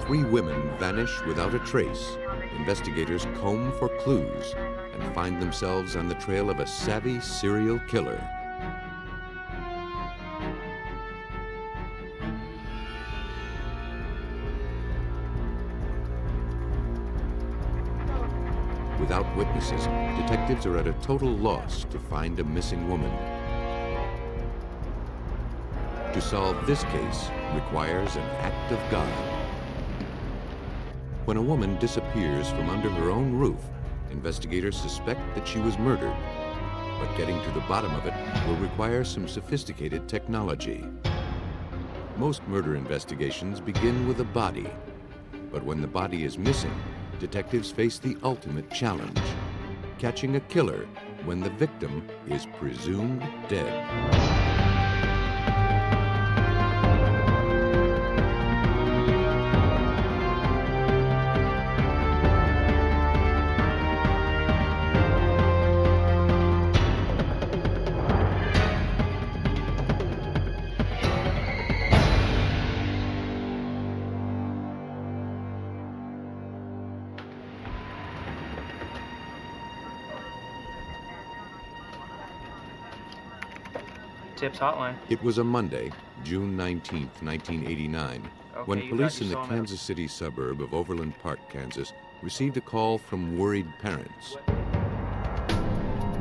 3 women vanish without a trace, investigators comb for clues and find themselves on the trail of a savvy serial killer. Without witnesses, detectives are at a total loss to find a missing woman. To solve this case requires an act of God. When a woman disappears from under her own roof, investigators suspect that she was murdered. But getting to the bottom of it will require some sophisticated technology. Most murder investigations begin with a body. But when the body is missing, detectives face the ultimate challenge: catching a killer when the victim is presumed dead. Tips hotline. It was a Monday, June 19, 1989, when police in the Kansas City suburb of Overland Park, Kansas, received a call from worried parents.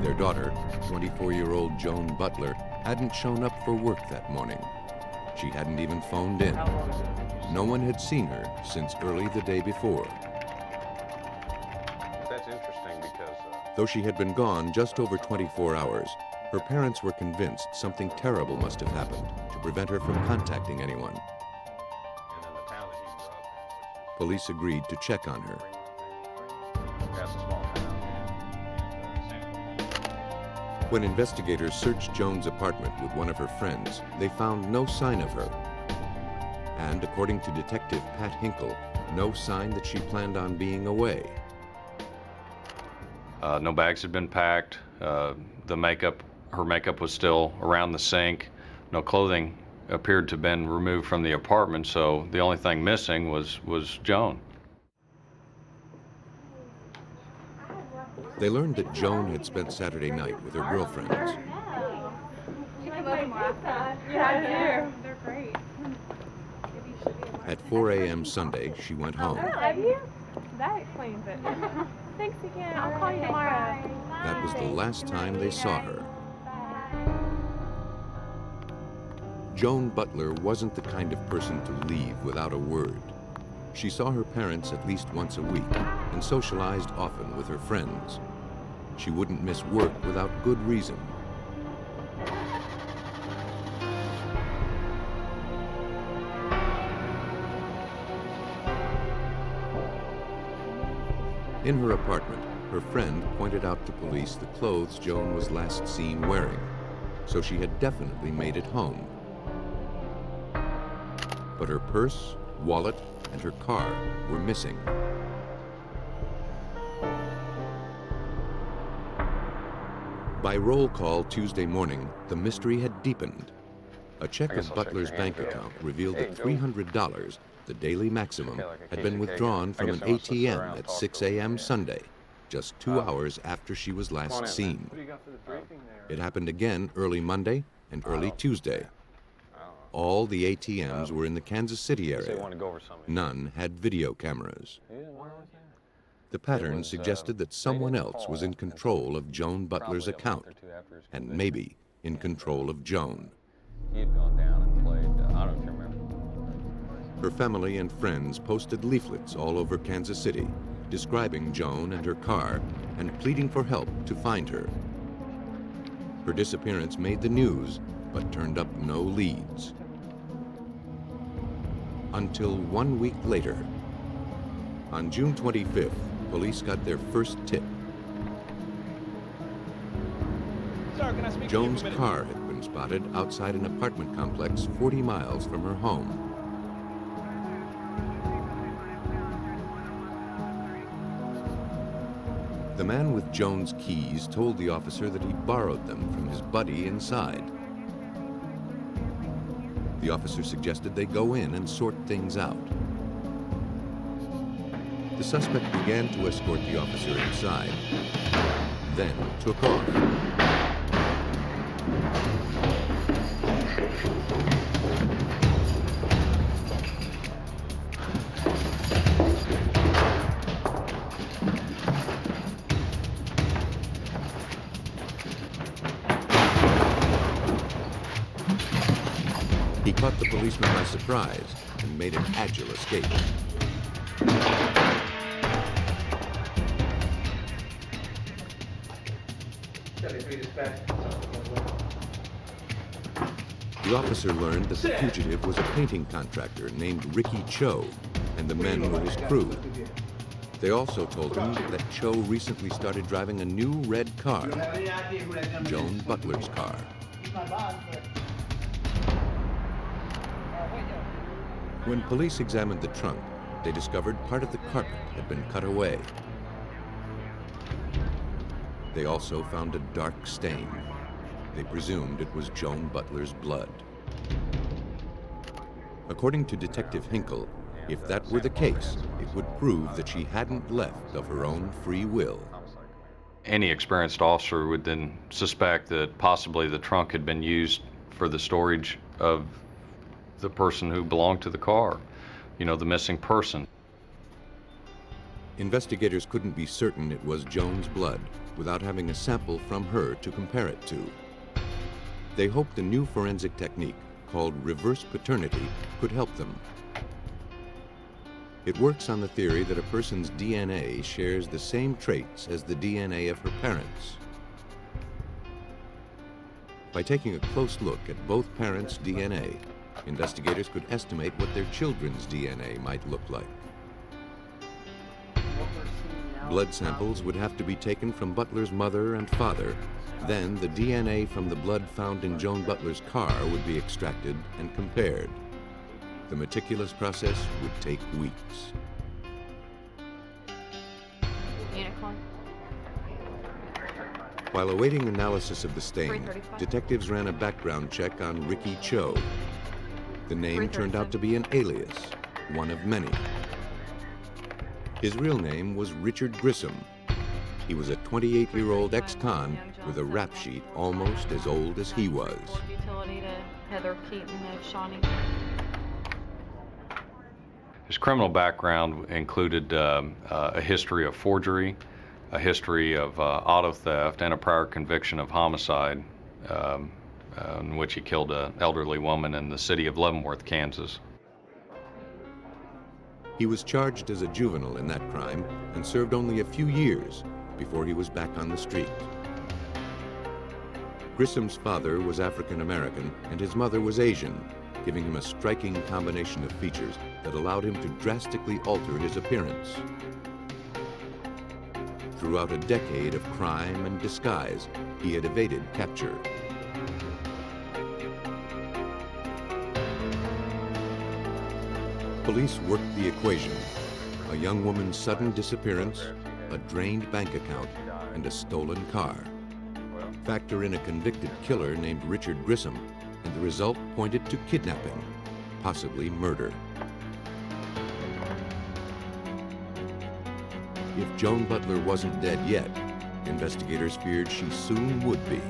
Their daughter, 24-year-old Joan Butler, hadn't shown up for work that morning. She hadn't even phoned in. No one had seen her since early the day before. That's interesting because... Though she had been gone just over 24 hours, her parents were convinced something terrible must have happened to prevent her from contacting anyone. And in the town that he grew up in, Police agreed to check on her. that's a small town. When investigators searched Joan's apartment with one of her friends, they found no sign of her. And according to Detective Pat Hinkle, no sign that she planned on being away. No bags had been packed. Her makeup was still around the sink. No clothing appeared to have been removed from the apartment, so the only thing missing was Joan. They learned that Joan had spent Saturday night with her girlfriends. Yeah, they're great. At 4 a.m. Sunday, she went home. I love you? That explains it. Thanks again. I'll call you tomorrow. That was the last time they saw her. Joan Butler wasn't the kind of person to leave without a word. She saw her parents at least once a week and socialized often with her friends. She wouldn't miss work without good reason. In her apartment, her friend pointed out to police the clothes Joan was last seen wearing, so she had definitely made it home. But her purse, wallet, and her car were missing. By roll call Tuesday morning, the mystery had deepened. A check of Butler's bank account revealed that $300, the daily maximum, had been withdrawn from an ATM at 6 a.m. Sunday, just 2 hours after she was last seen. It happened again early Monday and early Tuesday. All the ATMs were in the Kansas City area. None had video cameras. The pattern suggested that someone else was in control of Joan Butler's account, and maybe in control of Joan. He had gone down and played, I don't know if you remember. Her family and friends posted leaflets all over Kansas City, describing Joan and her car and pleading for help to find her. Her disappearance made the news, but turned up no leads. Until 1 week later. On June 25th, police got their first tip. Joan's car had been spotted outside an apartment complex 40 miles from her home. The man with Joan's keys told the officer that he borrowed them from his buddy inside. The officer suggested they go in and sort things out. The suspect began to escort the officer inside, then took off. He caught the policeman by surprise and made an agile escape. The officer learned that the fugitive was a painting contractor named Ricky Cho, and the men were his crew. They also told him that Cho recently started driving a new red car, Joan Butler's car. When police examined the trunk, they discovered part of the carpet had been cut away. They also found a dark stain. They presumed it was Joan Butler's blood. According to Detective Hinkle, if that were the case, it would prove that she hadn't left of her own free will. Any experienced officer would then suspect that possibly the trunk had been used for the storage of the person who belonged to the car, you know, the missing person. Investigators couldn't be certain it was Joan's blood without having a sample from her to compare it to. They hoped a new forensic technique called reverse paternity could help them. It works on the theory that a person's DNA shares the same traits as the DNA of her parents. By taking a close look at both parents' DNA, investigators could estimate what their children's DNA might look like. Blood samples would have to be taken from Butler's mother and father. Then the DNA from the blood found in Joan Butler's car would be extracted and compared. The meticulous process would take weeks. Unicorn. While awaiting analysis of the stain, detectives ran a background check on Ricky Cho. The name turned out to be an alias, one of many. His real name was Richard Grissom. He was a 28-year-old ex-con with a rap sheet almost as old as he was. Utility to Heather Keaton of Shawnee. His criminal background included a history of forgery, a history of auto theft, and a prior conviction of homicide in which he killed an elderly woman in the city of Leavenworth, Kansas. He was charged as a juvenile in that crime and served only a few years before he was back on the street. Grissom's father was African American and his mother was Asian, giving him a striking combination of features that allowed him to drastically alter his appearance. Throughout a decade of crime and disguise, he had evaded capture. Police worked the equation: a young woman's sudden disappearance, a drained bank account, and a stolen car. Factor in a convicted killer named Richard Grissom, and the result pointed to kidnapping, possibly murder. If Joan Butler wasn't dead yet, investigators feared she soon would be.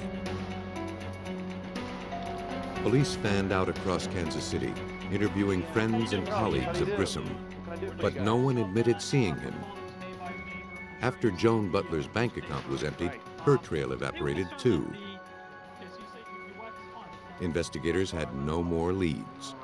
Police fanned out across Kansas City, interviewing friends and colleagues of Grissom, but no one admitted seeing him. After Joan Butler's bank account was emptied, her trail evaporated too. Investigators had no more leads.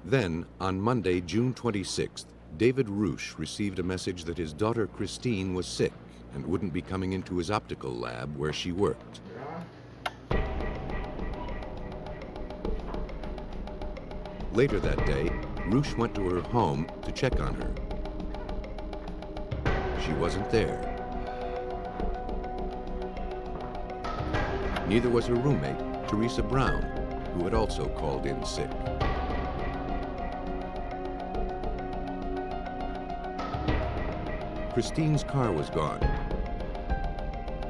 Then, on Monday, June 26th, David Roosh received a message that his daughter Christine was sick and wouldn't be coming into his optical lab where she worked. Later that day, Roosh went to her home to check on her. She wasn't there. Neither was her roommate, Teresa Brown, who had also called in sick. Christine's car was gone.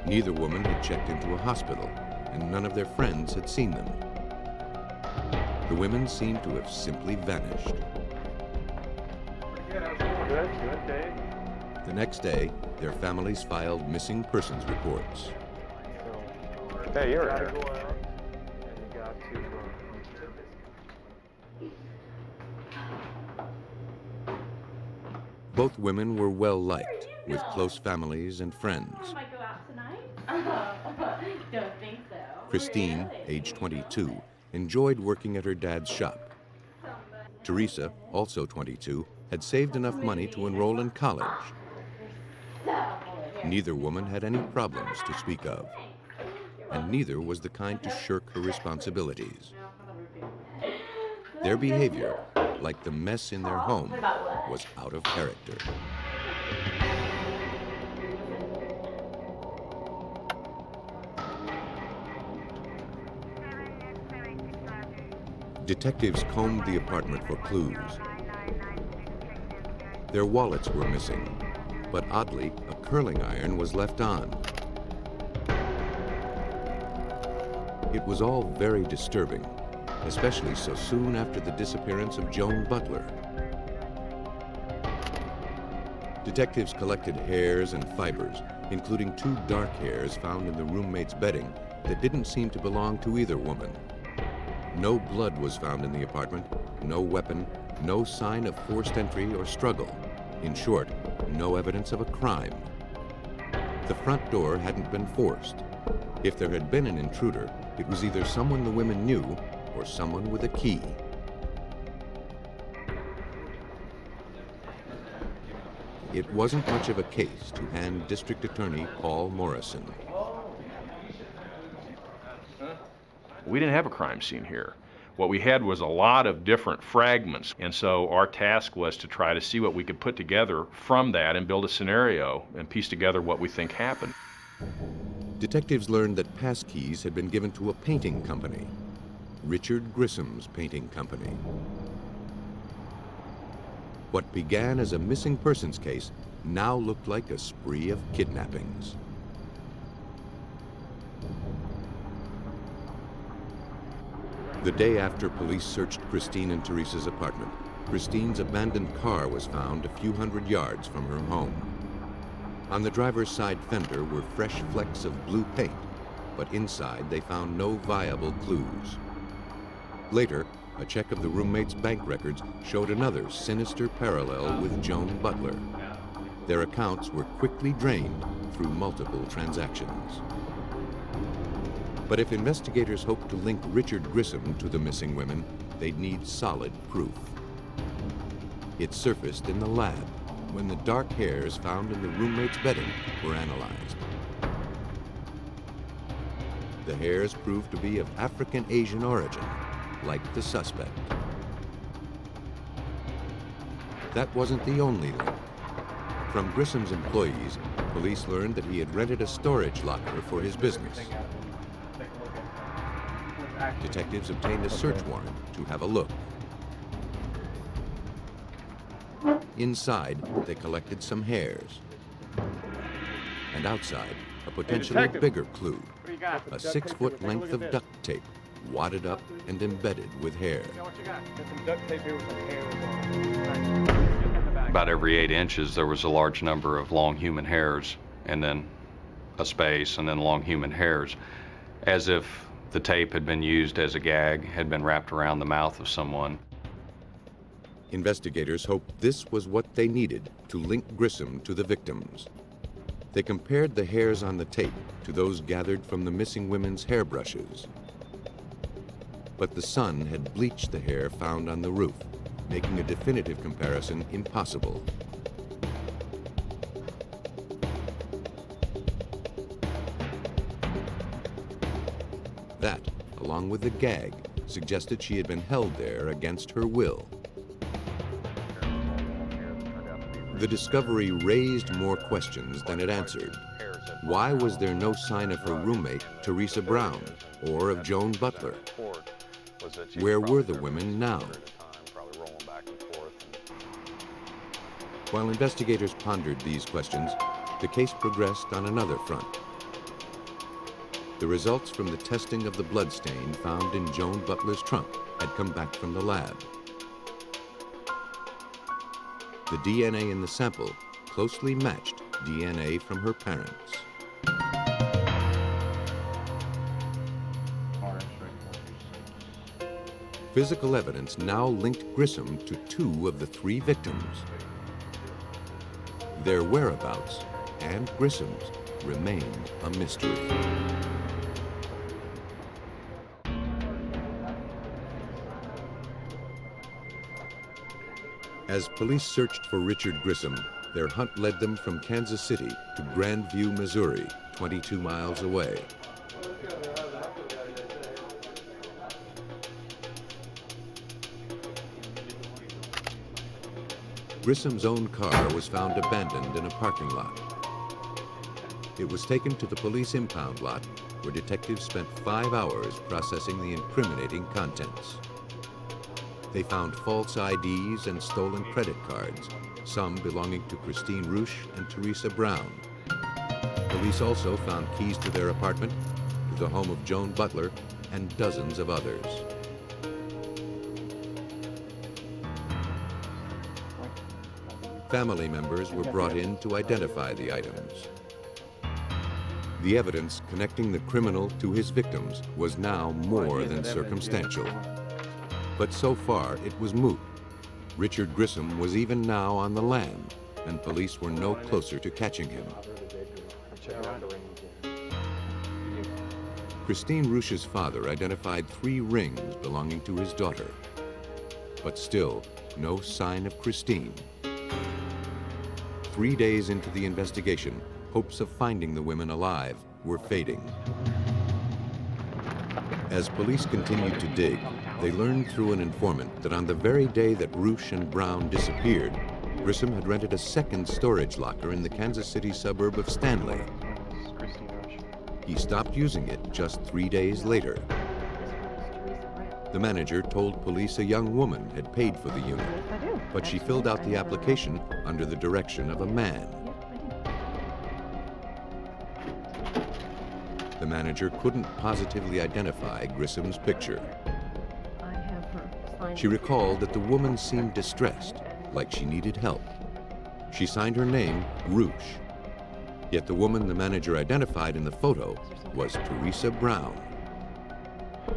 Neither woman had checked into a hospital, and none of their friends had seen them. The women seemed to have simply vanished. Good day. The next day, their families filed missing persons reports. Hey, you're here. Both women were well liked, with close families and friends. Might go out tonight? Don't think so. Christine, age 22, enjoyed working at her dad's shop. Teresa, also 22, had saved enough money to enroll in college. Neither woman had any problems to speak of, and neither was the kind to shirk her responsibilities. Their behavior, like the mess in their home, was out of character. Detectives combed the apartment for clues. Their wallets were missing, but oddly, a curling iron was left on. It was all very disturbing, especially so soon after the disappearance of Joan Butler. Detectives collected hairs and fibers, including 2 dark hairs found in the roommate's bedding that didn't seem to belong to either woman. No blood was found in the apartment, no weapon, no sign of forced entry or struggle. In short, no evidence of a crime. The front door hadn't been forced. If there had been an intruder, it was either someone the women knew or someone with a key. It wasn't much of a case to hand District Attorney Paul Morrison. We didn't have a crime scene here. What we had was a lot of different fragments, and so our task was to try to see what we could put together from that and build a scenario and piece together what we think happened. Detectives learned that passkeys had been given to a painting company, Richard Grissom's painting company. What began as a missing persons case now looked like a spree of kidnappings. The day after police searched Christine and Teresa's apartment, Christine's abandoned car was found a few hundred yards from her home. On the driver's side fender were fresh flecks of blue paint, but inside they found no viable clues. Later, a check of the roommate's bank records showed another sinister parallel with Joan Butler. Their accounts were quickly drained through multiple transactions. But if investigators hoped to link Richard Grissom to the missing women, they'd need solid proof. It surfaced in the lab when the dark hairs found in the roommate's bedding were analyzed. The hairs proved to be of African-Asian origin, like the suspect. That wasn't the only link. From Grissom's employees, police learned that he had rented a storage locker for his business. Detectives obtained a search warrant to have a look. Inside, they collected some hairs. And outside, a potentially bigger clue, a 6-foot length of duct tape, wadded up and embedded with hair. About every 8 inches, there was a large number of long human hairs, and then a space, and then long human hairs, as if the tape had been used as a gag, had been wrapped around the mouth of someone. Investigators hoped this was what they needed to link Grissom to the victims. They compared the hairs on the tape to those gathered from the missing women's hairbrushes. But the sun had bleached the hair found on the roof, making a definitive comparison impossible. That, along with the gag, suggested she had been held there against her will. The discovery raised more questions than it answered. Why was there no sign of her roommate, Teresa Brown, or of Joan Butler? Where were the women now? While investigators pondered these questions, the case progressed on another front. The results from the testing of the bloodstain found in Joan Butler's trunk had come back from the lab. The DNA in the sample closely matched DNA from her parents. Physical evidence now linked Grissom to 2 of the 3 victims. Their whereabouts and Grissom's remained a mystery. As police searched for Richard Grissom, their hunt led them from Kansas City to Grandview, Missouri, 22 miles away. Grissom's own car was found abandoned in a parking lot. It was taken to the police impound lot, where detectives spent 5 hours processing the incriminating contents. They found false IDs and stolen credit cards, some belonging to Christine Roosh and Teresa Brown. Police also found keys to their apartment, to the home of Joan Butler, and dozens of others. Family members were brought in to identify the items. The evidence connecting the criminal to his victims was now more than circumstantial. But so far, it was moot. Richard Grissom was even now on the lam, and police were no closer to catching him. Christine Roosh's father identified 3 rings belonging to his daughter. But still, no sign of Christine. 3 days into the investigation, hopes of finding the women alive were fading. As police continued to dig, they learned through an informant that on the very day that Roosh and Brown disappeared, Grissom had rented a second storage locker in the Kansas City suburb of Stanley. He stopped using it just 3 days later. The manager told police a young woman had paid for the unit, but she filled out the application under the direction of a man. The manager couldn't positively identify Grissom's picture. She recalled that the woman seemed distressed, like she needed help. She signed her name Roosh. Yet the woman the manager identified in the photo was Teresa Brown.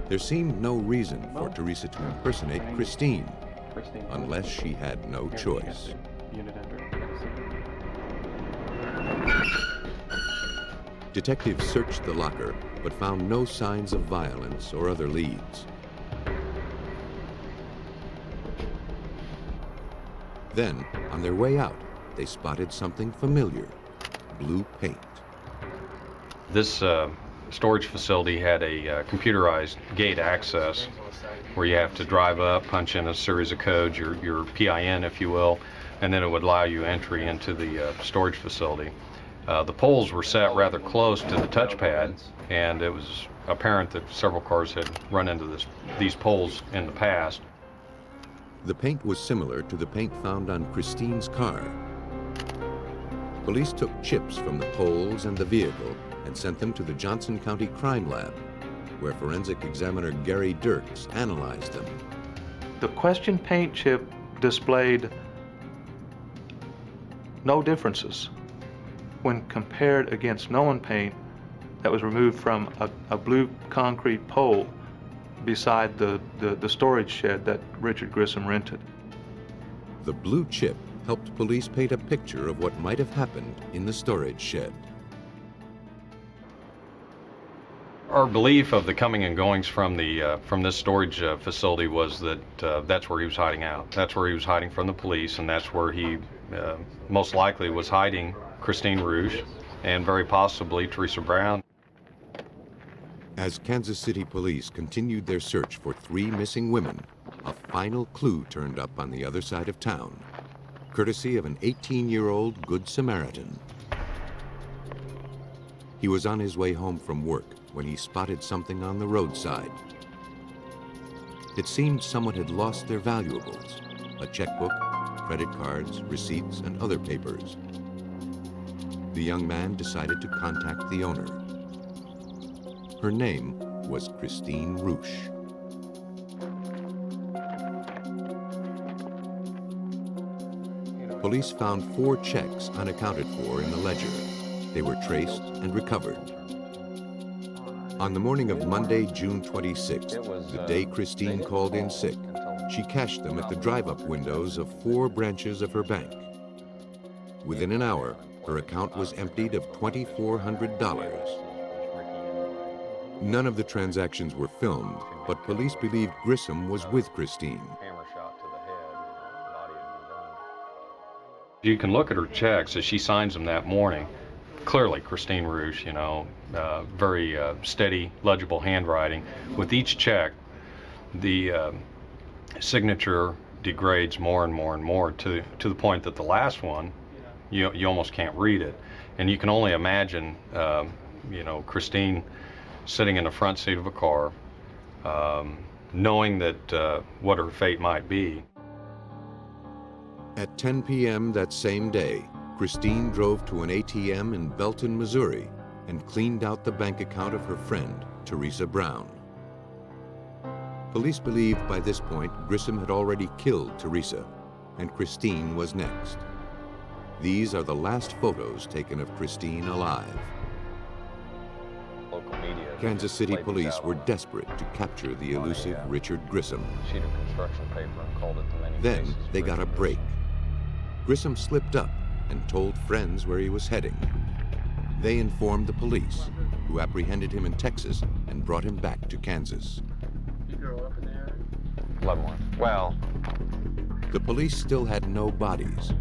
There seemed no reason for Teresa to impersonate Christine, unless she had no choice. Detectives searched the locker, but found no signs of violence or other leads. Then, on their way out, they spotted something familiar: blue paint. This storage facility had a computerized gate access where you have to drive up, punch in a series of codes, your PIN, if you will, and then it would allow you entry into the storage facility. The poles were set rather close to the touchpad, and it was apparent that several cars had run into these poles in the past. The paint was similar to the paint found on Christine's car. Police took chips from the poles and the vehicle and sent them to the Johnson County Crime Lab, where forensic examiner Gary Dirks analyzed them. The question paint chip displayed no differences when compared against known paint that was removed from a blue concrete pole beside the storage shed that Richard Grissom rented. The blue chip helped police paint a picture of what might have happened in the storage shed. Our belief of the coming and goings from this storage facility was that that's where he was hiding out. That's where he was hiding from the police, and that's where he most likely was hiding Christine Roosh and very possibly Teresa Brown. As Kansas City police continued their search for 3 missing women, a final clue turned up on the other side of town, courtesy of an 18-year-old Good Samaritan. He was on his way home from work when he spotted something on the roadside. It seemed someone had lost their valuables: a checkbook, credit cards, receipts, and other papers. The young man decided to contact the owner. Her name was Christine Roosh. Police found 4 checks unaccounted for in the ledger. They were traced and recovered. On the morning of Monday, June 26th, the day Christine called in sick, she cashed them at the drive-up windows of 4 branches of her bank. Within an hour, her account was emptied of $2,400. None of the transactions were filmed, but police believed Grissom was with Christine. You can look at her checks as she signs them that morning. Clearly, Christine Roosh, very steady, legible handwriting. With each check, the signature degrades more and more and more to the point that the last one, you almost can't read it. And you can only imagine, Christine sitting in the front seat of a car, knowing that what her fate might be. At 10 p.m. that same day, Christine drove to an ATM in Belton, Missouri, and cleaned out the bank account of her friend, Teresa Brown. Police believed by this point Grissom had already killed Teresa, and Christine was next. These are the last photos taken of Christine alive. Local media. Kansas City police were desperate to capture the elusive Richard Grissom. Sheet of construction paper and called it to many Then cases. they got a break. Grissom slipped up and told friends where he was heading. They informed the police, who apprehended him in Texas and brought him back to Kansas. You grow up in the area? Leavenworth. Well, The police still had no bodies,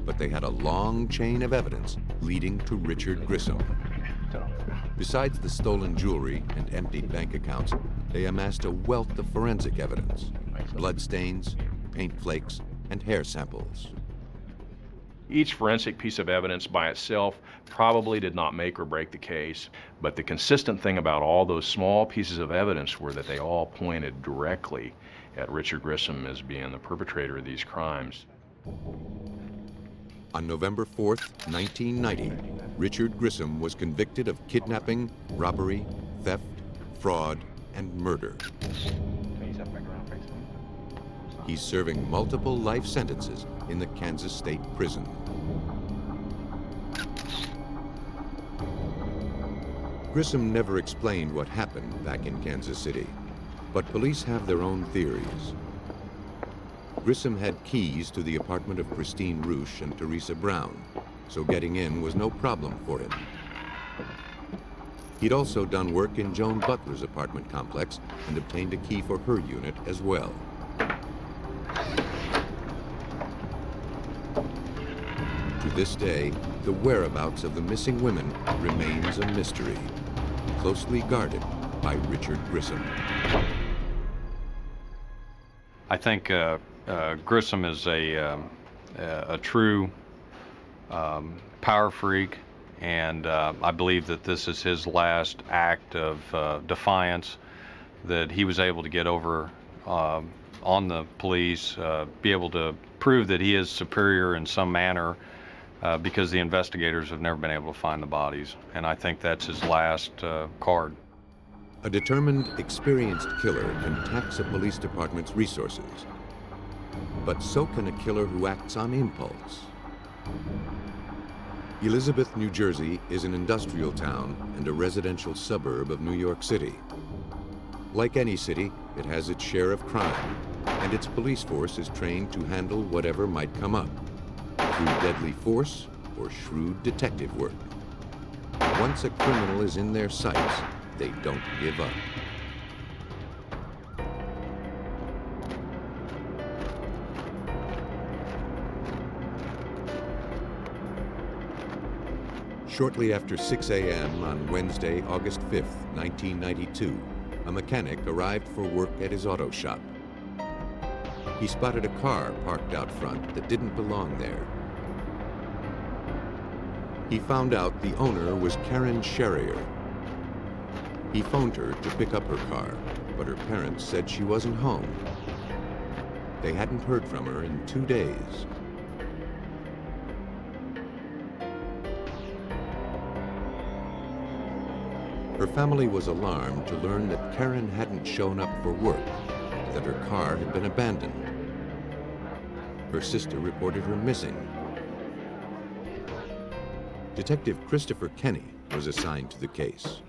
but they had a long chain of evidence leading to Richard Grissom. Besides the stolen jewelry and emptied bank accounts, they amassed a wealth of forensic evidence: bloodstains, paint flakes, and hair samples. Each forensic piece of evidence by itself probably did not make or break the case, but the consistent thing about all those small pieces of evidence were that they all pointed directly at Richard Grissom as being the perpetrator of these crimes. On November 4th, 1990, Richard Grissom was convicted of kidnapping, robbery, theft, fraud, and murder. He's serving multiple life sentences in the Kansas State Prison. Grissom never explained what happened back in Kansas City, but police have their own theories. Grissom had keys to the apartment of Christine Roosh and Teresa Brown, so getting in was no problem for him. He'd also done work in Joan Butler's apartment complex and obtained a key for her unit as well. To this day, the whereabouts of the missing women remains a mystery, closely guarded by Richard Grissom. I think Grissom is a true power freak, and I believe that this is his last act of defiance, that he was able to get over on the police, be able to prove that he is superior in some manner, because the investigators have never been able to find the bodies, and I think that's his last card. A determined, experienced killer can tax a police department's resources, but so can a killer who acts on impulse. Elizabeth, New Jersey is an industrial town and a residential suburb of New York City. Like any city, it has its share of crime, and its police force is trained to handle whatever might come up, through deadly force or shrewd detective work. Once a criminal is in their sights, they don't give up. Shortly after 6 a.m. on Wednesday, August 5th, 1992, a mechanic arrived for work at his auto shop. He spotted a car parked out front that didn't belong there. He found out the owner was Karen Sherrier. He phoned her to pick up her car, but her parents said she wasn't home. They hadn't heard from her in 2 days. Her family was alarmed to learn that Karen hadn't shown up for work, that her car had been abandoned. Her sister reported her missing, Detective Christopher Kenny was assigned to the case.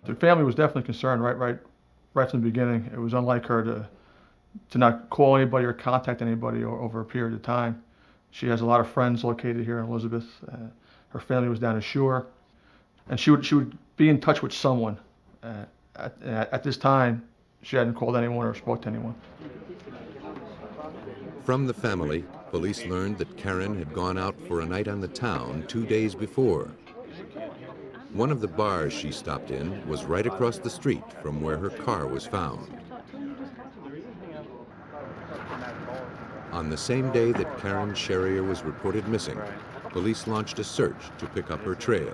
The family was definitely concerned right from the beginning. It was unlike her to not call anybody or contact anybody over a period of time. She has a lot of friends located here in Elizabeth. Her family was down ashore, and she would be in touch with someone. At this time, she hadn't called anyone or spoke to anyone. From the family, police learned that Karen had gone out for a night on the town 2 days before. One of the bars she stopped in was right across the street from where her car was found. On the same day that Karen Sherrier was reported missing, police launched a search to pick up her trail.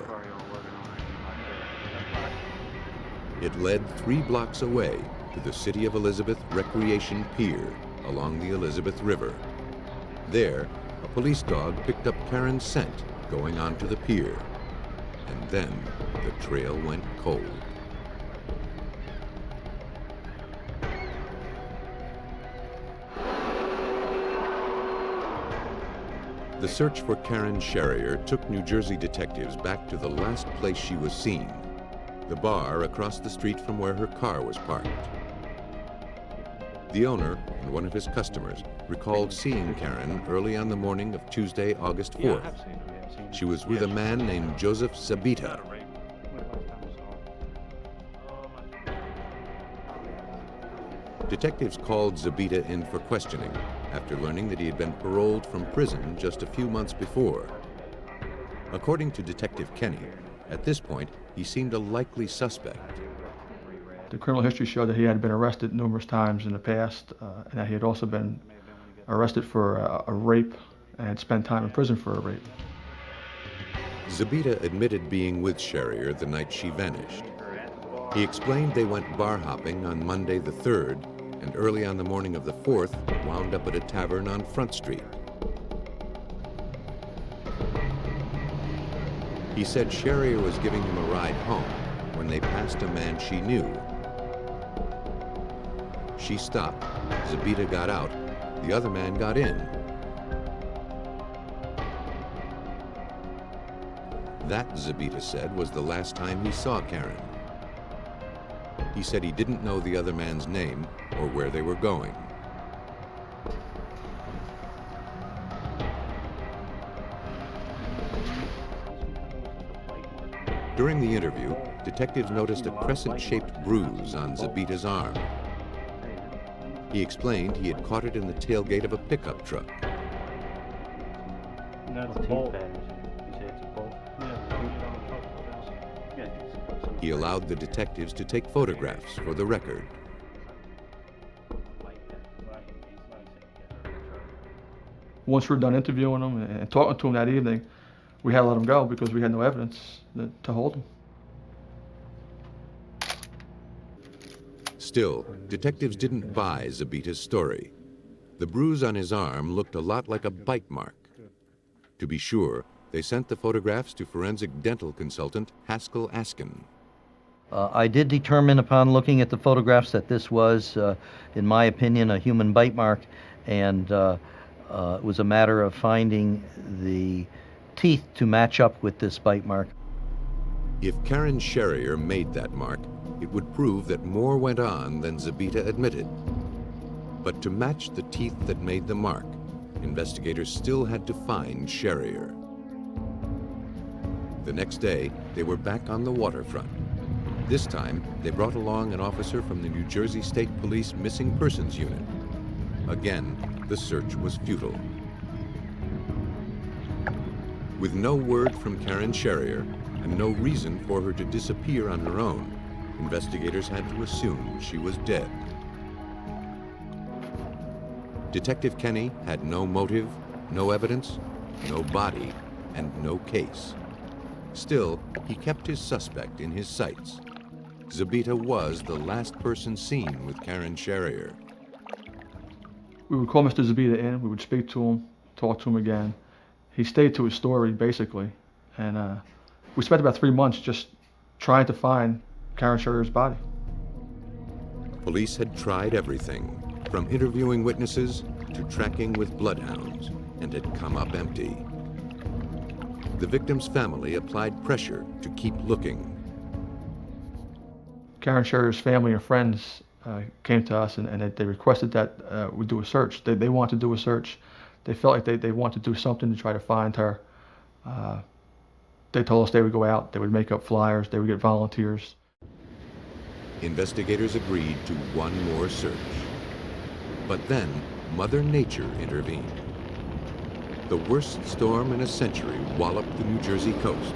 It led 3 blocks away to the City of Elizabeth Recreation Pier along the Elizabeth River. There, a police dog picked up Karen's scent going onto the pier. And then the trail went cold. The search for Karen Sherrier took New Jersey detectives back to the last place she was seen, the bar across the street from where her car was parked. The owner and one of his customers recalled seeing Karen early on the morning of Tuesday, August 4th. She was with a man named Joseph Zabita. Detectives called Zabita in for questioning after learning that he had been paroled from prison just a few months before. According to Detective Kenny, at this point, he seemed a likely suspect. The criminal history showed that he had been arrested numerous times in the past, and that he had also been arrested for a rape and had spent time in prison for a rape. Zabita admitted being with Sherrier the night she vanished. He explained they went bar hopping on Monday the 3rd, and early on the morning of the 4th wound up at a tavern on Front Street. He said Sherrier was giving him a ride home when they passed a man she knew. She stopped. Zabita got out. The other man got in. That, Zabita said, was the last time he saw Karen. He said he didn't know the other man's name or where they were going. During the interview, detectives noticed a crescent-shaped bruise on Zabita's arm. He explained he had caught it in the tailgate of a pickup truck. That's a bolt. He allowed the detectives to take photographs for the record. Once we were done interviewing him and talking to him that evening, we had to let him go because we had no evidence to hold him. Still, detectives didn't buy Zabita's story. The bruise on his arm looked a lot like a bite mark. To be sure, they sent the photographs to forensic dental consultant Haskell Askin. I did determine upon looking at the photographs that this was, in my opinion, a human bite mark, and it was a matter of finding the teeth to match up with this bite mark. If Karen Sherrier made that mark, it would prove that more went on than Zabita admitted. But to match the teeth that made the mark, investigators still had to find Sherrier. The next day, they were back on the waterfront. This time, they brought along an officer from the New Jersey State Police Missing Persons Unit. Again, the search was futile. With no word from Karen Sherrier and no reason for her to disappear on her own, investigators had to assume she was dead. Detective Kenny had no motive, no evidence, no body, and no case. Still, he kept his suspect in his sights. Zabita was the last person seen with Karen Sherrier. We would call Mr. Zabita in, we would speak to him, talk to him again. He stayed to his story, basically, and we spent about 3 months just trying to find Karen Sherrier's body. Police had tried everything, from interviewing witnesses to tracking with bloodhounds, and had come up empty. the victim's family applied pressure to keep looking. Karen Sherrier's family and friends came to us and they requested that we do a search. They wanted to do a search. They felt like they wanted to do something to try to find her. They told us they would go out, they would make up flyers, they would get volunteers. Investigators agreed to one more search. But then, Mother Nature intervened. The worst storm in a century walloped the New Jersey coast,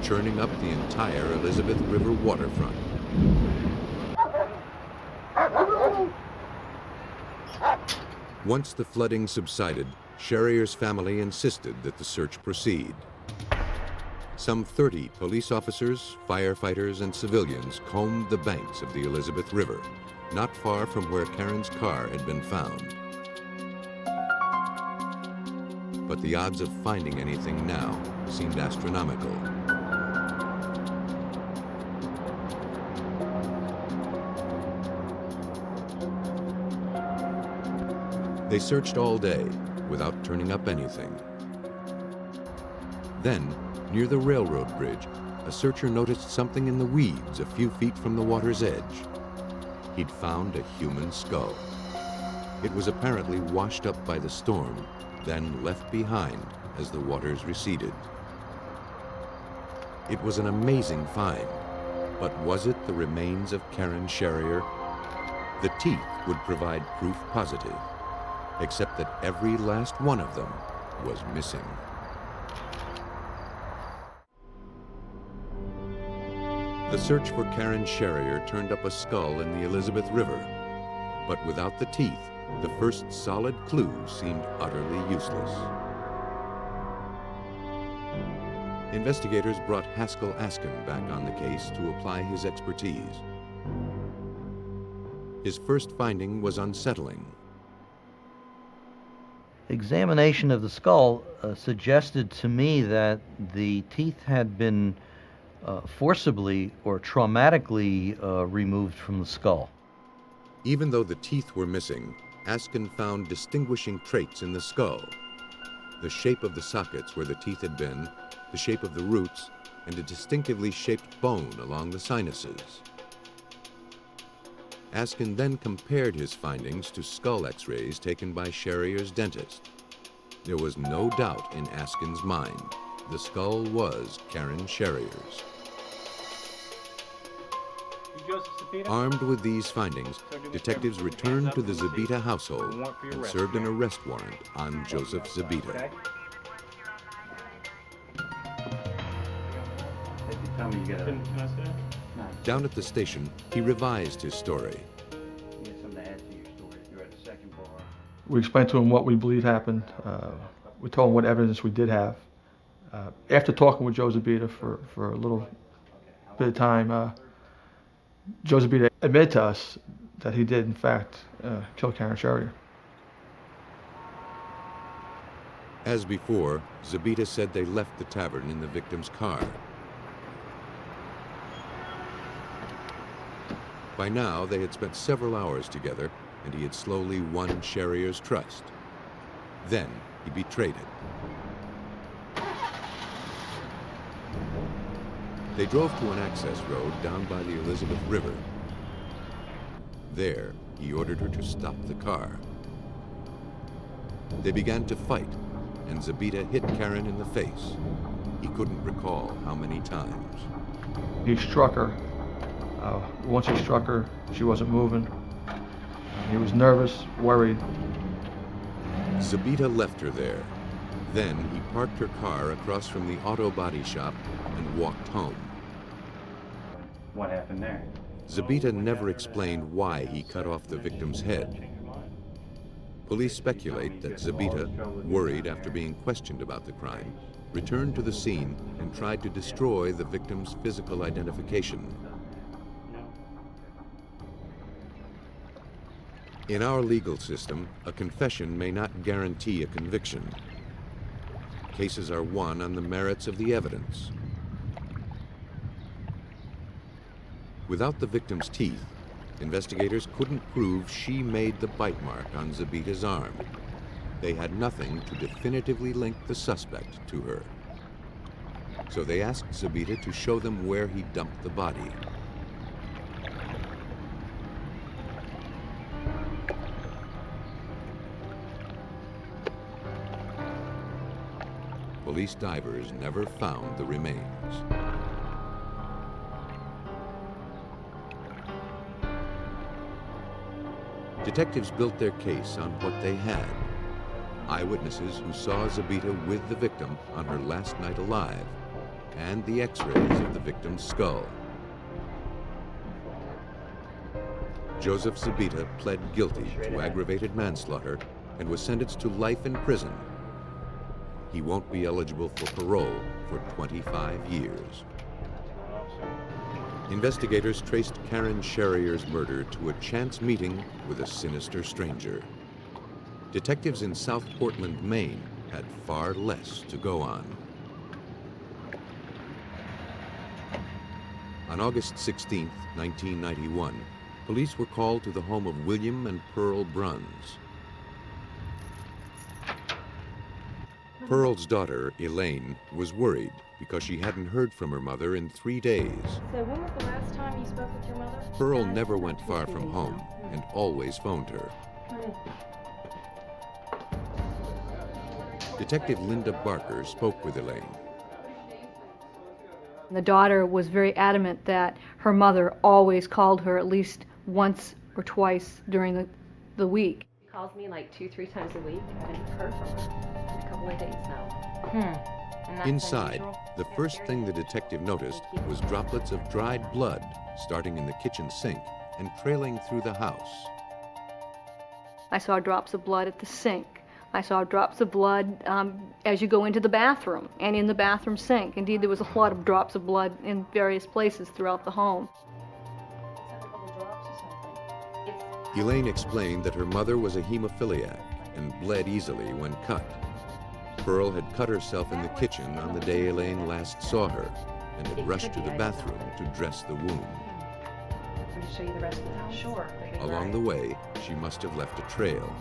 churning up the entire Elizabeth River waterfront. Once the flooding subsided, Sherrier's family insisted that the search proceed. Some 30 police officers, firefighters, and civilians combed the banks of the Elizabeth River, not far from where Karen's car had been found. But the odds of finding anything now seemed astronomical. They searched all day without turning up anything. Then, near the railroad bridge, a searcher noticed something in the weeds a few feet from the water's edge. He'd found a human skull. It was apparently washed up by the storm, then left behind as the waters receded. It was an amazing find, but was it the remains of Karen Sherrier? The teeth would provide proof positive, except that every last one of them was missing. The search for Karen Sherrier turned up a skull in the Elizabeth River, but without the teeth, the first solid clue seemed utterly useless. Investigators brought Haskell Askin back on the case to apply his expertise. His first finding was unsettling. Examination of the skull suggested to me that the teeth had been forcibly or traumatically removed from the skull. Even though the teeth were missing, Askin found distinguishing traits in the skull. The shape of the sockets where the teeth had been, the shape of the roots, and a distinctively shaped bone along the sinuses. Askin then compared his findings to skull x-rays taken by Sherrier's dentist. There was no doubt in Askin's mind. The skull was Karen Sherrier's. Armed with these findings, detectives returned to the Zabita household and served an arrest warrant on Joseph Zabita. Down at the station, he revised his story. We explained to him what we believe happened. We told him what evidence we did have. After talking with Joe Zabita for a little bit of time, Joe Zabita admitted to us that he did, in fact, kill Karen Sherrier. As before, Zabita said they left the tavern in the victim's car. By now, they had spent several hours together, and he had slowly won Sherrier's trust. Then, he betrayed it. They drove to an access road down by the Elizabeth River. There, he ordered her to stop the car. They began to fight, and Zabita hit Karen in the face. He couldn't recall how many times. He struck her. Once he struck her, she wasn't moving. He was nervous, worried. Zabita left her there. Then he parked her car across from the auto body shop and walked home. What happened there? Zabita never explained why he cut off the victim's head. Police speculate that Zabita, worried after being questioned about the crime, returned to the scene and tried to destroy the victim's physical identification. In our legal system, a confession may not guarantee a conviction. Cases are won on the merits of the evidence. Without the victim's teeth, investigators couldn't prove she made the bite mark on Zabita's arm. They had nothing to definitively link the suspect to her. so they asked Zabita to show them where he dumped the body. Police divers never found the remains. Detectives built their case on what they had. Eyewitnesses who saw Zabita with the victim on her last night alive, and the x-rays of the victim's skull. Joseph Zabita pled guilty to aggravated manslaughter and was sentenced to life in prison. He won't be eligible for parole for 25 years. Investigators traced Karen Sherrier's murder to a chance meeting with a sinister stranger. Detectives in South Portland, Maine, had far less to go on. On August 16, 1991, police were called to the home of William and Pearl Bruns. Pearl's daughter, Elaine, was worried because she hadn't heard from her mother in 3 days. So when was the last time you spoke with your mother? Pearl never went far from home and always phoned her. Detective Linda Barker spoke with Elaine. The daughter was very adamant that her mother always called her at least once or twice during the week. She calls me like 2-3 times a week. I haven't heard from her in a couple of days now. Inside, the first thing the detective noticed was droplets of dried blood starting in the kitchen sink and trailing through the house. I saw drops of blood at the sink. I saw drops of blood as you go into the bathroom and in the bathroom sink. Indeed, there was a lot of drops of blood in various places throughout the home. Elaine explained that her mother was a hemophiliac and bled easily when cut. Pearl had cut herself in the kitchen on the day Elaine last saw her and had rushed to the bathroom to dress the wound. Can I show you the rest of the house? Sure. Along the way, she must have left a trail.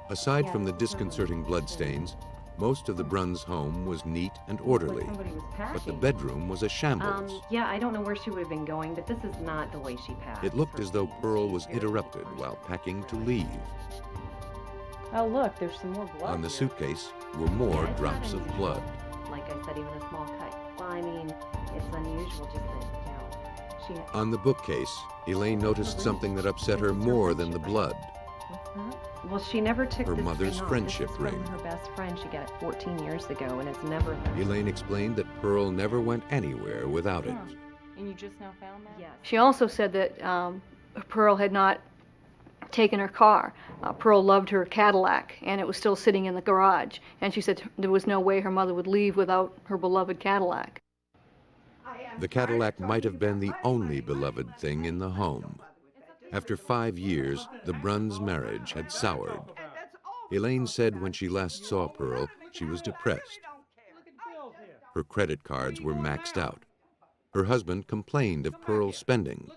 Aside from the disconcerting bloodstains, most of the Bruns' home was neat and orderly, but the bedroom was a shambles. Yeah, I don't know where she would have been going, but this is not the way she packed. It looked as though Pearl was interrupted while packing to leave. Oh, look, there's some more blood. On the suitcase were more drops of blood. Like I said, even a small cut. Well, I mean, it's unusual just that, she... On the bookcase, Elaine noticed something that upset her more than the blood. Well, she never took her this mother's ring off. friendship This is ring. From her best friend. She got it 14 years ago, and it's never. Elaine explained that Pearl never went anywhere without it. And you just now found that? Yes. She also said that Pearl had not taken her car. Pearl loved her Cadillac, and it was still sitting in the garage. And she said there was no way her mother would leave without her beloved Cadillac. The Cadillac might have been the only beloved thing in the home. After 5 years, the Bruns' marriage had soured. Elaine said when she last saw Pearl, she was depressed. Her credit cards were maxed out. Her husband complained of Pearl's spending.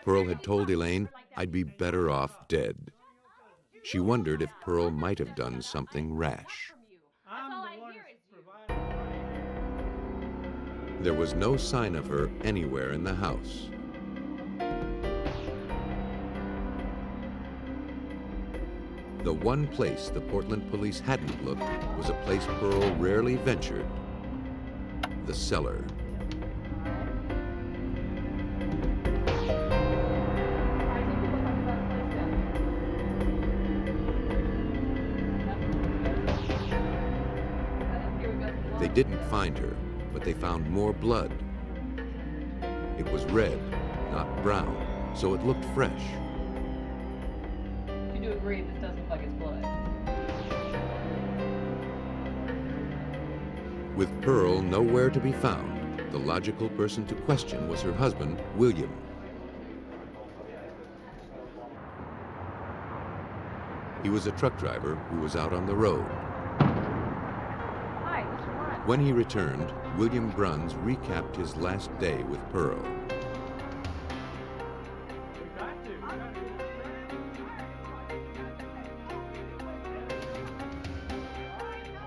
Pearl had told Elaine, "I'd be better off dead." She wondered if Pearl might have done something rash. There was no sign of her anywhere in the house. The one place the Portland police hadn't looked was a place Pearl rarely ventured: the cellar. They didn't find her, but they found more blood. It was red, not brown, so it looked fresh. You do agree this doesn't look like it's blood? With Pearl nowhere to be found, the logical person to question was her husband, William. He was a truck driver who was out on the road. Hi, Mr. Bruns. When he returned, William Bruns recapped his last day with Pearl.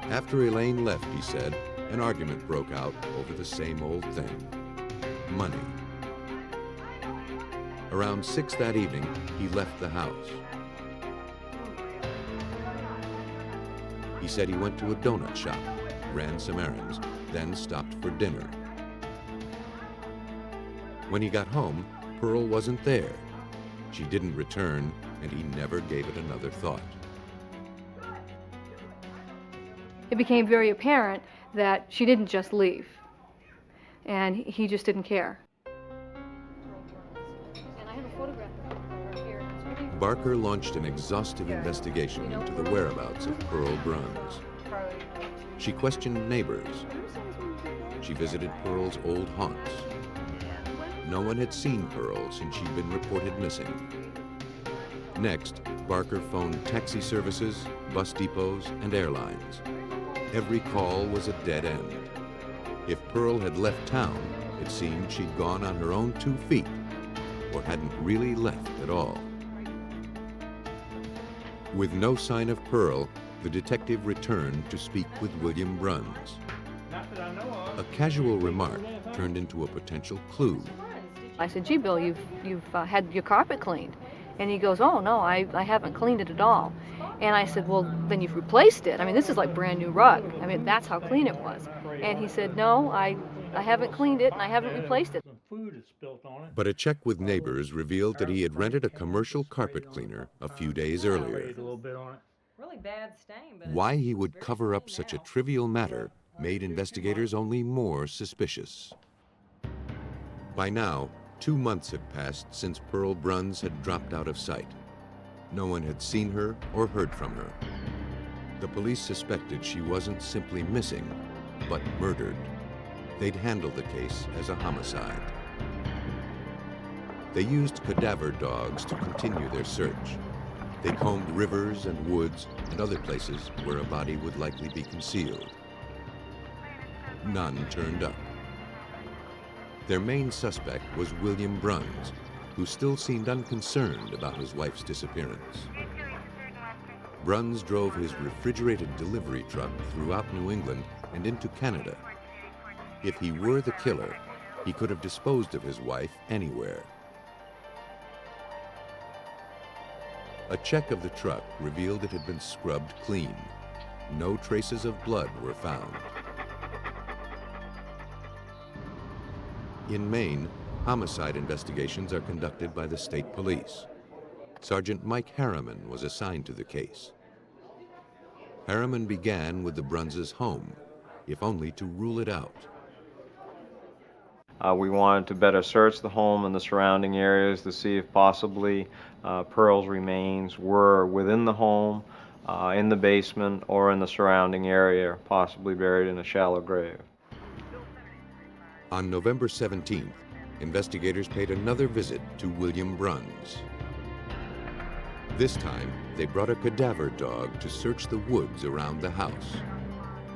After Elaine left, he said, an argument broke out over the same old thing: money. Around 6 that evening, he left the house. He said he went to a donut shop, ran some errands, then stopped for dinner. When he got home, Pearl wasn't there. She didn't return, and he never gave it another thought. It became very apparent that she didn't just leave, and he just didn't care. Barker launched an exhaustive investigation into the whereabouts of Pearl Bruns. She questioned neighbors. She visited Pearl's old haunts. No one had seen Pearl since she'd been reported missing. Next, Barker phoned taxi services, bus depots, and airlines. Every call was a dead end. If Pearl had left town, it seemed she'd gone on her own 2 feet, or hadn't really left at all. With no sign of Pearl, the detective returned to speak with William Bruns. A casual remark turned into a potential clue. I said, "Gee, Bill, you've had your carpet cleaned." And he goes, "Oh, no, I haven't cleaned it at all." And I said, "Well, then you've replaced it. I mean, this is like brand new rug. I mean, that's how clean it was." And he said, "No, I haven't cleaned it and I haven't replaced it." But a check with neighbors revealed that he had rented a commercial carpet cleaner a few days earlier. Really bad stain, but Why he would cover up such a trivial matter made investigators only more suspicious. By now, 2 months had passed since Pearl Bruns had dropped out of sight. No one had seen her or heard from her. The police suspected she wasn't simply missing, but murdered. They'd handle the case as a homicide. They used cadaver dogs to continue their search. They combed rivers and woods and other places where a body would likely be concealed. None turned up. Their main suspect was William Bruns, who still seemed unconcerned about his wife's disappearance. Bruns drove his refrigerated delivery truck throughout New England and into Canada. If he were the killer, he could have disposed of his wife anywhere. A check of the truck revealed it had been scrubbed clean. No traces of blood were found. In Maine, homicide investigations are conducted by the state police. Sergeant Mike Harriman was assigned to the case. Harriman began with the Brunses' home, if only to rule it out. We wanted to better search the home and the surrounding areas to see if possibly Pearl's remains were within the home, in the basement, or in the surrounding area, possibly buried in a shallow grave. On November 17th, investigators paid another visit to William Bruns. This time, they brought a cadaver dog to search the woods around the house.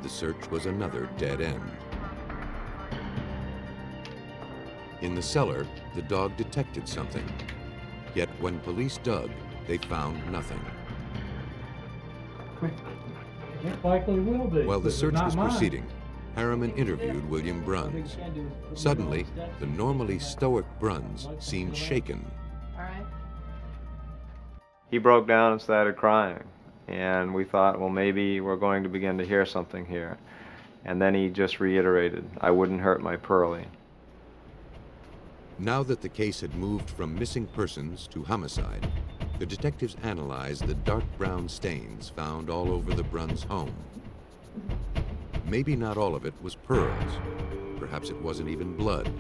The search was another dead end. In the cellar, the dog detected something. Yet when police dug, they found nothing. It likely will be. While the This is search not was mine. proceeding, Harriman interviewed William Bruns. Suddenly, the normally stoic Bruns seemed shaken. He broke down and started crying, and we thought, well, maybe we're going to begin to hear something here. And then he just reiterated, "I wouldn't hurt my Pearlie." Now that the case had moved from missing persons to homicide, the detectives analyzed the dark brown stains found all over the Bruns home. Maybe not all of it was Pearl's. Perhaps it wasn't even blood.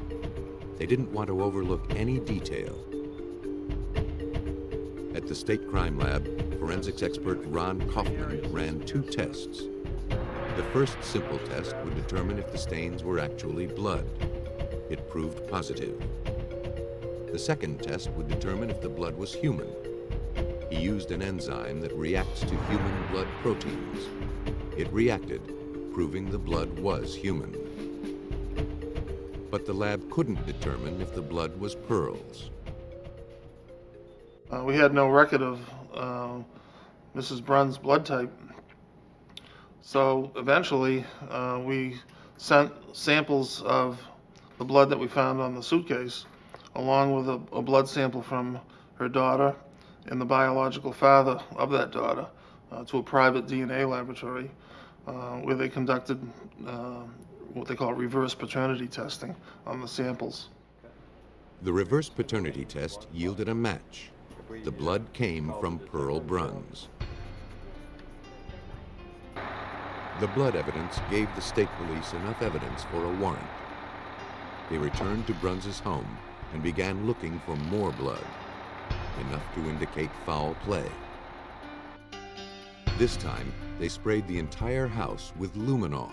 They didn't want to overlook any detail. At the State Crime Lab, forensics expert Ron Kaufman ran 2 tests. The first simple test would determine if the stains were actually blood. It proved positive. The second test would determine if the blood was human. He used an enzyme that reacts to human blood proteins. It reacted, proving the blood was human. But the lab couldn't determine if the blood was Pearl's. We had no record of Mrs. Bruns' blood type. So eventually, we sent samples of the blood that we found on the suitcase, along with a blood sample from her daughter and the biological father of that daughter, to a private DNA laboratory, where they conducted what they call reverse paternity testing on the samples. The reverse paternity test yielded a match. The blood came from Pearl Bruns. The blood evidence gave the state police enough evidence for a warrant. They returned to Bruns's home and began looking for more blood, enough to indicate foul play. This time, they sprayed the entire house with luminol,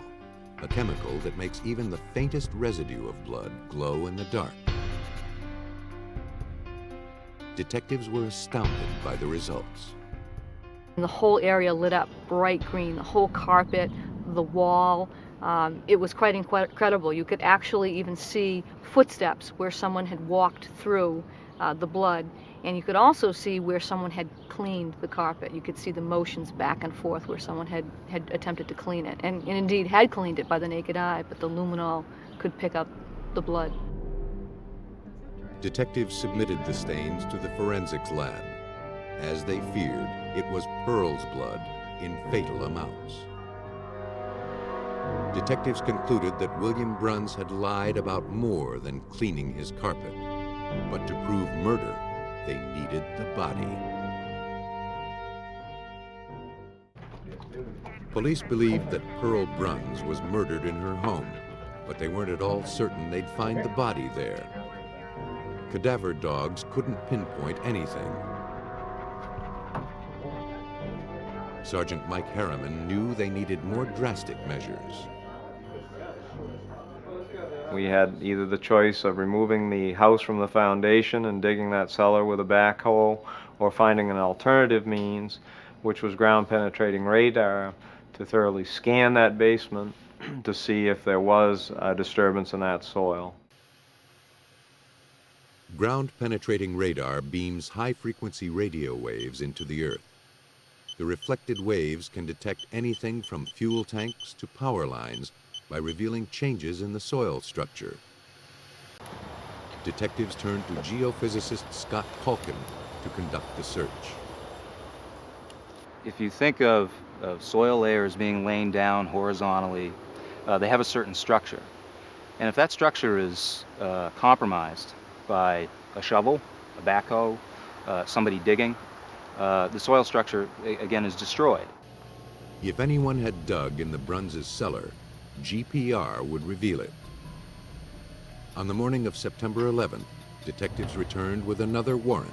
a chemical that makes even the faintest residue of blood glow in the dark. Detectives were astounded by the results. The whole area lit up bright green, the whole carpet, the wall. It was quite incredible. You could actually even see footsteps where someone had walked through the blood, and you could also see where someone had cleaned the carpet. You could see the motions back and forth where someone had attempted to clean it, and indeed had cleaned it by the naked eye, but the luminol could pick up the blood. Detectives submitted the stains to the forensics lab. As they feared, it was Pearl's blood in fatal amounts. Detectives concluded that William Bruns had lied about more than cleaning his carpet. But to prove murder, they needed the body. Police believed that Pearl Bruns was murdered in her home, but they weren't at all certain they'd find the body there. Cadaver dogs couldn't pinpoint anything. Sergeant Mike Harriman knew they needed more drastic measures. We had either the choice of removing the house from the foundation and digging that cellar with a backhoe, or finding an alternative means, which was ground-penetrating radar, to thoroughly scan that basement to see if there was a disturbance in that soil. Ground-penetrating radar beams high-frequency radio waves into the earth. The reflected waves can detect anything from fuel tanks to power lines by revealing changes in the soil structure. Detectives turned to geophysicist Scott Culkin to conduct the search. If you think of soil layers being laid down horizontally, they have a certain structure. And if that structure is compromised by a shovel, a backhoe, somebody digging, the soil structure, again, is destroyed. If anyone had dug in the Bruns' cellar, GPR would reveal it. On the morning of September 11th, detectives returned with another warrant.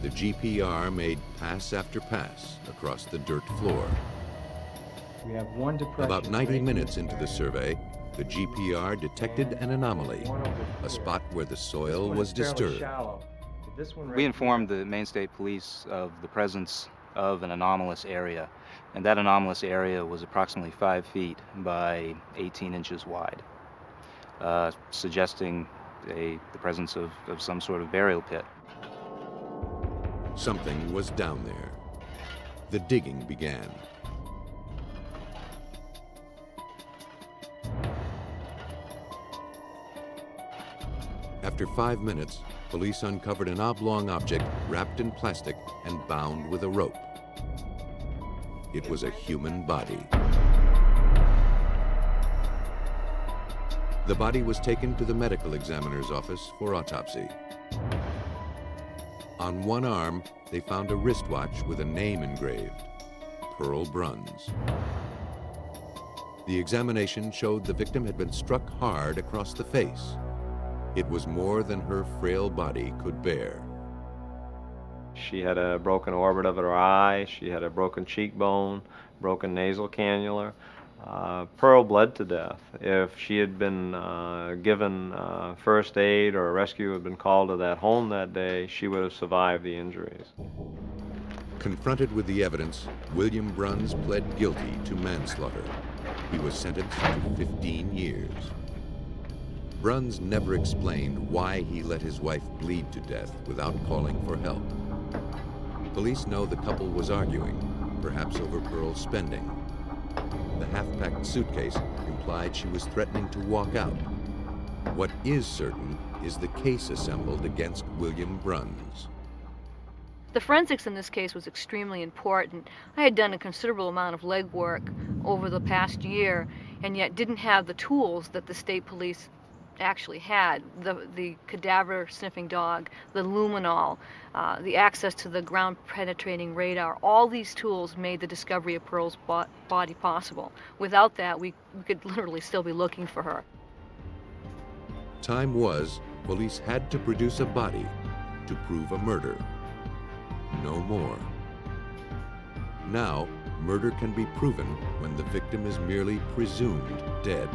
The GPR made pass after pass across the dirt floor. We have one depression. About 90 minutes into the survey, the GPR detected an anomaly, a spot where the soil was disturbed. We informed the Maine State Police of the presence of an anomalous area, and that anomalous area was approximately 5 feet by 18 inches wide, suggesting the presence of some sort of burial pit. Something was down there. The digging began. After 5 minutes, police uncovered an oblong object wrapped in plastic and bound with a rope. It was a human body. The body was taken to the medical examiner's office for autopsy. On one arm, they found a wristwatch with a name engraved, Pearl Bruns. The examination showed the victim had been struck hard across the face. It was more than her frail body could bear. She had a broken orbit of her eye, she had a broken cheekbone, broken nasal cannula. Pearl bled to death. If she had been given first aid or a rescue had been called to that home that day, she would have survived the injuries. Confronted with the evidence, William Bruns pled guilty to manslaughter. He was sentenced to 15 years. Bruns never explained why he let his wife bleed to death without calling for help. Police know the couple was arguing, perhaps over Pearl's spending. The half-packed suitcase implied she was threatening to walk out. What is certain is the case assembled against William Bruns. The forensics in this case was extremely important. I had done a considerable amount of legwork over the past year, and yet didn't have the tools that the state police actually had. The cadaver sniffing dog, the luminol, the access to the ground penetrating radar. All these tools made the discovery of Pearl's body possible. Without that, we could literally still be looking for her. Time was, police had to produce a body to prove a murder. No more. Now, murder can be proven when the victim is merely presumed dead.